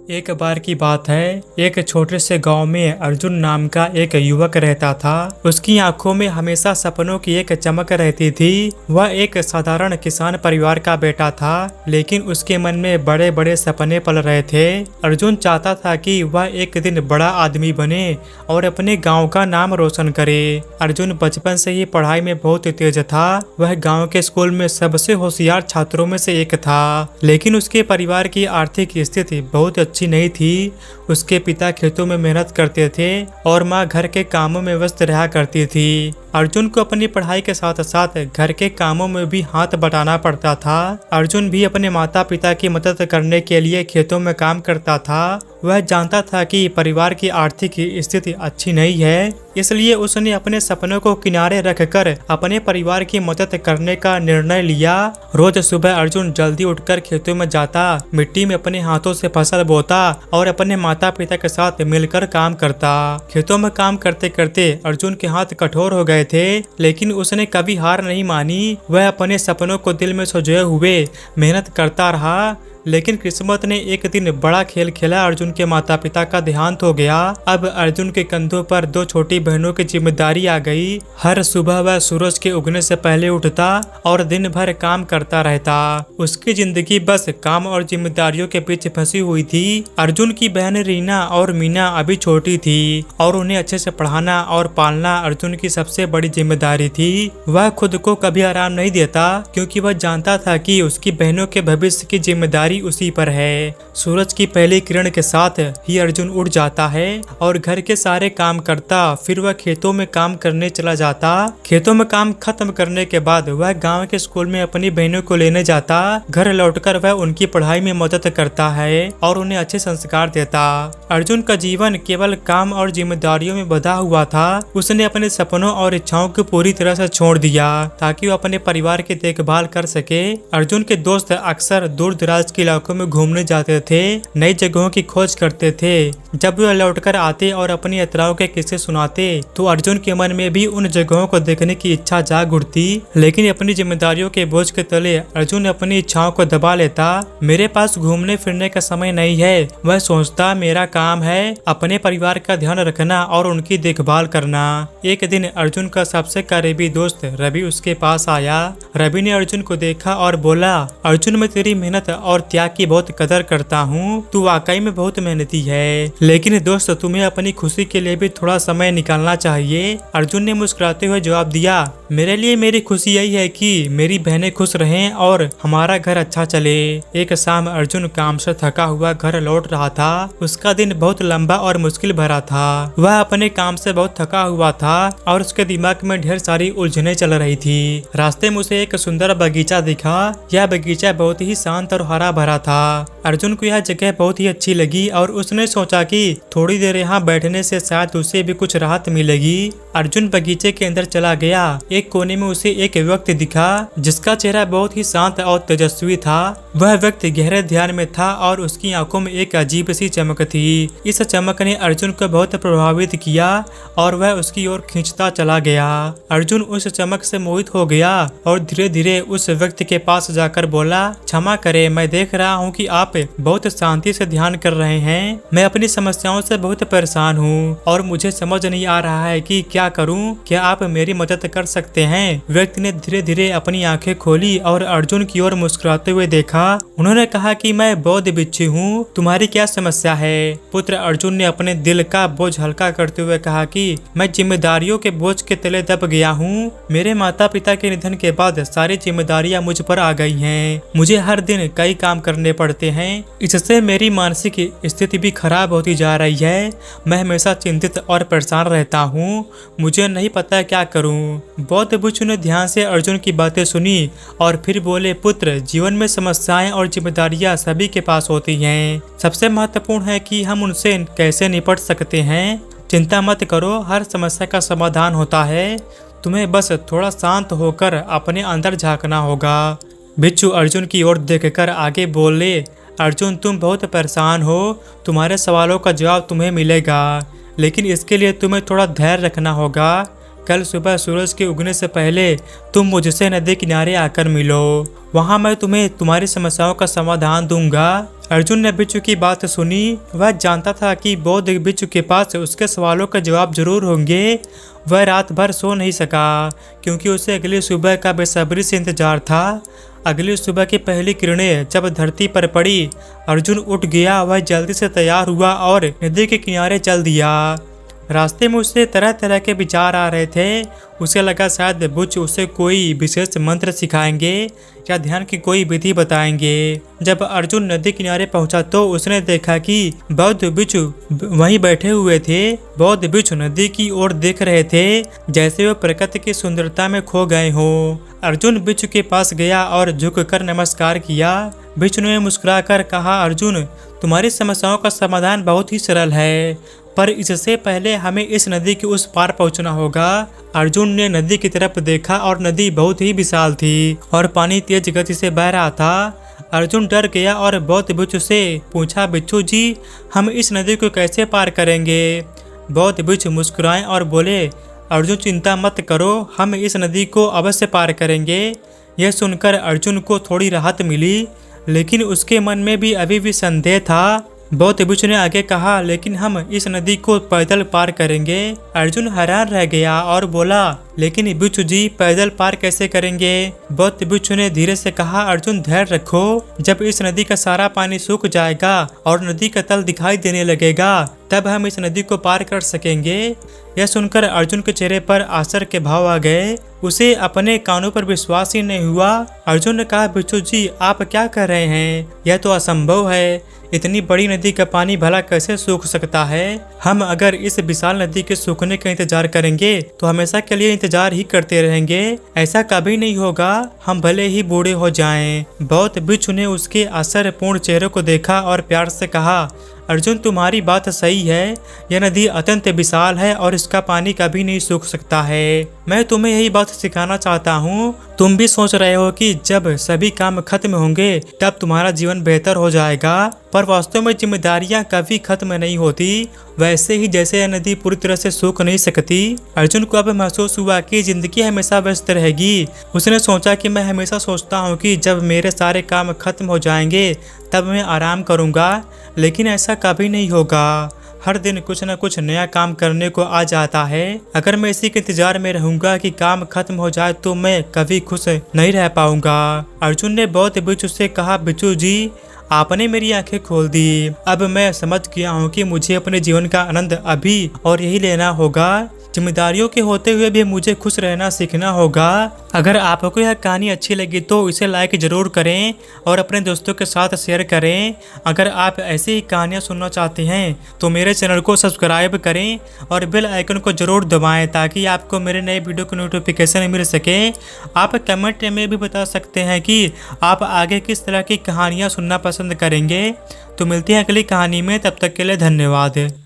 एक बार की बात है, एक छोटे से गांव में अर्जुन नाम का एक युवक रहता था। उसकी आंखों में हमेशा सपनों की एक चमक रहती थी। वह एक साधारण किसान परिवार का बेटा था, लेकिन उसके मन में बड़े बड़े सपने पल रहे थे। अर्जुन चाहता था कि वह एक दिन बड़ा आदमी बने और अपने गांव का नाम रोशन करे। अर्जुन बचपन से ही पढ़ाई में बहुत तेज था। वह गांव के स्कूल में सबसे होशियार छात्रों में से एक था, लेकिन उसके परिवार की आर्थिक स्थिति बहुत अच्छी नहीं थी। उसके पिता खेतों में मेहनत करते थे और माँ घर के कामों में व्यस्त रहा करती थी। अर्जुन को अपनी पढ़ाई के साथ साथ घर के कामों में भी हाथ बटाना पड़ता था। अर्जुन भी अपने माता पिता की मदद करने के लिए खेतों में काम करता था। वह जानता था कि परिवार की आर्थिक स्थिति अच्छी नहीं है, इसलिए उसने अपने सपनों को किनारे रखकर अपने परिवार की मदद करने का निर्णय लिया। रोज सुबह अर्जुन जल्दी उठकर खेतों में जाता, मिट्टी में अपने हाथों से फसल बोता और अपने माता पिता के साथ मिलकर काम करता। खेतों में काम करते करते अर्जुन के हाथ कठोर हो गए थे, लेकिन उसने कभी हार नहीं मानी। वह अपने सपनों को दिल में सजोए हुए मेहनत करता रहा। लेकिन किस्मत ने एक दिन बड़ा खेल खेला। अर्जुन के माता पिता का देहांत हो गया। अब अर्जुन के कंधों पर दो छोटी बहनों की जिम्मेदारी आ गई। हर सुबह वह सूरज के उगने से पहले उठता और दिन भर काम करता रहता। उसकी जिंदगी बस काम और जिम्मेदारियों के बीच फंसी हुई थी। अर्जुन की बहन रीना और मीना अभी छोटी थी और उन्हें अच्छे से पढ़ाना और पालना अर्जुन की सबसे बड़ी जिम्मेदारी थी। वह खुद को कभी आराम नहीं देता, क्योंकि वह जानता था कि उसकी बहनों के भविष्य की जिम्मेदारी उसी पर है। सूरज की पहली किरण के साथ ही अर्जुन उठ जाता है और घर के सारे काम करता। फिर वह खेतों में काम करने चला जाता। खेतों में काम खत्म करने के बाद वह गांव के स्कूल में अपनी बहनों को लेने जाता। घर लौटकर वह उनकी पढ़ाई में मदद करता है और उन्हें अच्छे संस्कार देता। अर्जुन का जीवन केवल काम और जिम्मेदारियों में बंधा हुआ था। उसने अपने सपनों और इच्छाओं को पूरी तरह से छोड़ दिया ताकि वह अपने परिवार की देखभाल कर सके। अर्जुन के दोस्त अक्सर दूर दराज इलाकों में घूमने जाते थे, नई जगहों की खोज करते थे। जब वे लौटकर आते और अपनी यात्राओं के किस्से सुनाते तो अर्जुन के मन में भी उन जगहों को देखने की इच्छा जाग उठती। लेकिन अपनी जिम्मेदारियों के बोझ के तले अर्जुन अपनी इच्छाओं को दबा लेता। मेरे पास घूमने फिरने का समय नहीं है, वह सोचता। मेरा काम है अपने परिवार का ध्यान रखना और उनकी देखभाल करना। एक दिन अर्जुन का सबसे करीबी दोस्त रवि उसके पास आया। रवि ने अर्जुन को देखा और बोला, अर्जुन, मैं तेरी मेहनत और त्याग की बहुत कदर करता हूँ। तू वाकई में बहुत मेहनती है, लेकिन दोस्त, तुम्हें अपनी खुशी के लिए भी थोड़ा समय निकालना चाहिए। अर्जुन ने मुस्कुराते हुए जवाब दिया, मेरे लिए मेरी खुशी यही है कि मेरी बहनें खुश रहें और हमारा घर अच्छा चले। एक शाम अर्जुन काम से थका हुआ घर लौट रहा था। उसका दिन बहुत लंबा और मुश्किल भरा था। वह अपने काम से बहुत थका हुआ था और उसके दिमाग में ढेर सारी उलझनें चल रही थी। रास्ते में उसे एक सुंदर बगीचा दिखा। यह बगीचा बहुत ही शांत और हरा भरा था। अर्जुन को यह जगह बहुत ही अच्छी लगी और उसने सोचा कि थोड़ी देर यहाँ बैठने से शायद उसे भी कुछ राहत मिलेगी। अर्जुन बगीचे के अंदर चला गया। एक कोने में उसे एक व्यक्ति दिखा जिसका चेहरा बहुत ही शांत और तेजस्वी था। वह व्यक्ति गहरे ध्यान में था और उसकी आंखों में एक अजीब सी चमक थी। इस चमक ने अर्जुन को बहुत प्रभावित किया और वह उसकी ओर खींचता चला गया। अर्जुन उस चमक से मोहित हो गया और धीरे धीरे उस व्यक्ति के पास जाकर बोला, क्षमा करें, मैं देख रहा हूँ कि आप बहुत शांति से ध्यान कर रहे हैं। मैं अपनी समस्याओं से बहुत परेशान हूँ और मुझे समझ नहीं आ रहा है कि क्या करूँ। क्या आप मेरी मदद कर सकते हैं? व्यक्ति ने धीरे धीरे अपनी आंखें खोली और अर्जुन की ओर मुस्कुराते हुए देखा। उन्होंने कहा कि मैं बौद्ध भिक्षु हूँ, तुम्हारी क्या समस्या है? पुत्र अर्जुन ने अपने दिल का बोझ हल्का करते हुए कहा कि मैं जिम्मेदारियों के बोझ के तले दब गया हूँ। मेरे माता पिता के निधन के बाद सारी जिम्मेदारियां मुझ पर आ गई हैं। मुझे हर दिन कई काम करने पड़ते हैं। इससे मेरी मानसिक स्थिति भी खराब होती जा रही है। मैं हमेशा चिंतित और परेशान रहता हूँ। मुझे नहीं पता क्या करूँ। बौद्ध भिक्षु ने ध्यान से अर्जुन की बातें सुनी और फिर बोले, पुत्र, जीवन में समस्याएं और जिम्मेदारियां सभी के पास होती हैं। सबसे महत्वपूर्ण है कि हम उनसे कैसे निपट सकते हैं। चिंता मत करो, हर समस्या का समाधान होता है। तुम्हें बस थोड़ा शांत होकर अपने अंदर झांकना होगा। भिक्षु अर्जुन की ओर देखकर आगे बोले, अर्जुन, तुम बहुत परेशान हो। तुम्हारे सवालों का जवाब तुम्हें मिलेगा, लेकिन इसके लिए तुम्हें थोड़ा धैर्य रखना होगा। कल सुबह सूरज के उगने से पहले तुम मुझसे नदी किनारे आकर मिलो। वहाँ मैं तुम्हें तुम्हारी समस्याओं का समाधान दूंगा। अर्जुन ने बिच्छू की बात सुनी। वह जानता था कि बौद्ध बिच्छू के पास उसके सवालों का जवाब जरूर होंगे। वह रात भर सो नहीं सका क्योंकि उसे अगली सुबह का बेसब्री से इंतजार था। अगली सुबह की पहली किरणें जब धरती पर पड़ी, अर्जुन उठ गया। वह जल्दी से तैयार हुआ और नदी के किनारे चल दिया। रास्ते में उसे तरह तरह के विचार आ रहे थे। उसे लगा शायद बुच्च उसे कोई विशेष मंत्र सिखाएंगे या ध्यान की कोई विधि बताएंगे। जब अर्जुन नदी किनारे पहुंचा तो उसने देखा कि बौद्ध बिच्छू वहीं बैठे हुए थे। बौद्ध बिच्छू नदी की ओर देख रहे थे जैसे वे प्रकृति की सुंदरता में खो गए हों। अर्जुन बिच्छू के पास गया और झुककर नमस्कार किया। बिच्छू ने मुस्कुराकर कहा, अर्जुन, तुम्हारी समस्याओं का समाधान बहुत ही सरल है, पर इससे पहले हमें इस नदी के उस पार पहुंचना होगा। अर्जुन ने नदी की तरफ देखा और नदी बहुत ही विशाल थी और पानी तेज गति से बह रहा था। अर्जुन डर गया और बौद्ध बिच्छू से पूछा, बिच्छू जी, हम इस नदी को कैसे पार करेंगे? बौद्ध बिच्छू मुस्कुराए और बोले, अर्जुन, चिंता मत करो, हम इस नदी को अवश्य पार करेंगे। यह सुनकर अर्जुन को थोड़ी राहत मिली, लेकिन उसके मन में भी अभी भी संदेह था। बौद्ध बिच्छू ने आगे कहा, लेकिन हम इस नदी को पैदल पार करेंगे। अर्जुन हैरान रह गया और बोला, लेकिन बिच्छू जी, पैदल पार कैसे करेंगे? बौद्ध बिच्छू ने धीरे से कहा, अर्जुन, धैर्य रखो। जब इस नदी का सारा पानी सूख जाएगा और नदी का तल दिखाई देने लगेगा, तब हम इस नदी को पार कर सकेंगे। यह सुनकर अर्जुन के चेहरे पर आश्चर्य के भाव आ गए। उसे अपने कानों पर विश्वास ही नहीं हुआ। अर्जुन ने कहा, बिच्छू जी, आप क्या कर रहे हैं? यह तो असंभव है। इतनी बड़ी नदी का पानी भला कैसे सूख सकता है? हम अगर इस विशाल नदी के सूखने का इंतजार करेंगे तो हमेशा के लिए इंतजार ही करते रहेंगे। ऐसा कभी नहीं होगा, हम भले ही बूढ़े हो जाएं। बौद्ध बिच्छू ने उसके आश्चर्यपूर्ण चेहरे को देखा और प्यार से कहा, अर्जुन, तुम्हारी बात सही है। यह नदी अत्यंत विशाल है और इसका पानी कभी नहीं सूख सकता है। मैं तुम्हें यही बात सिखाना चाहता हूँ। तुम भी सोच रहे हो कि जब सभी काम खत्म होंगे तब तुम्हारा जीवन बेहतर हो जाएगा, पर वास्तव में जिम्मेदारियां कभी खत्म नहीं होती। वैसे ही जैसे यह नदी पूरी तरह से सूख नहीं सकती। अर्जुन को अब महसूस हुआ कि जिंदगी हमेशा व्यस्त रहेगी। उसने सोचा कि मैं हमेशा सोचता हूँ कि जब मेरे सारे काम खत्म हो जाएंगे तब मैं आराम करूँगा, लेकिन ऐसा कभी नहीं होगा। हर दिन कुछ न कुछ नया काम करने को आ जाता है। अगर मैं इसी के इंतजार में रहूंगा कि काम खत्म हो जाए तो मैं कभी खुश नहीं रह पाऊंगा। अर्जुन ने बौद्ध बिच्छू से कहा, बिच्छू जी, आपने मेरी आंखें खोल दी। अब मैं समझ गया हूँ कि मुझे अपने जीवन का आनंद अभी और यही लेना होगा। जिम्मेदारियों के होते हुए भी मुझे खुश रहना सीखना होगा। अगर आपको यह कहानी अच्छी लगी तो इसे लाइक जरूर करें और अपने दोस्तों के साथ शेयर करें। अगर आप ऐसी ही कहानियाँ सुनना चाहते हैं तो मेरे चैनल को सब्सक्राइब करें और बेल आइकन को जरूर दबाएं ताकि आपको मेरे नए वीडियो की नोटिफिकेशन मिल सके। आप कमेंट में भी बता सकते हैं कि आप आगे किस तरह की कहानियाँ सुनना पसंद करेंगे। तो मिलते हैं अगली कहानी में, तब तक के लिए धन्यवाद।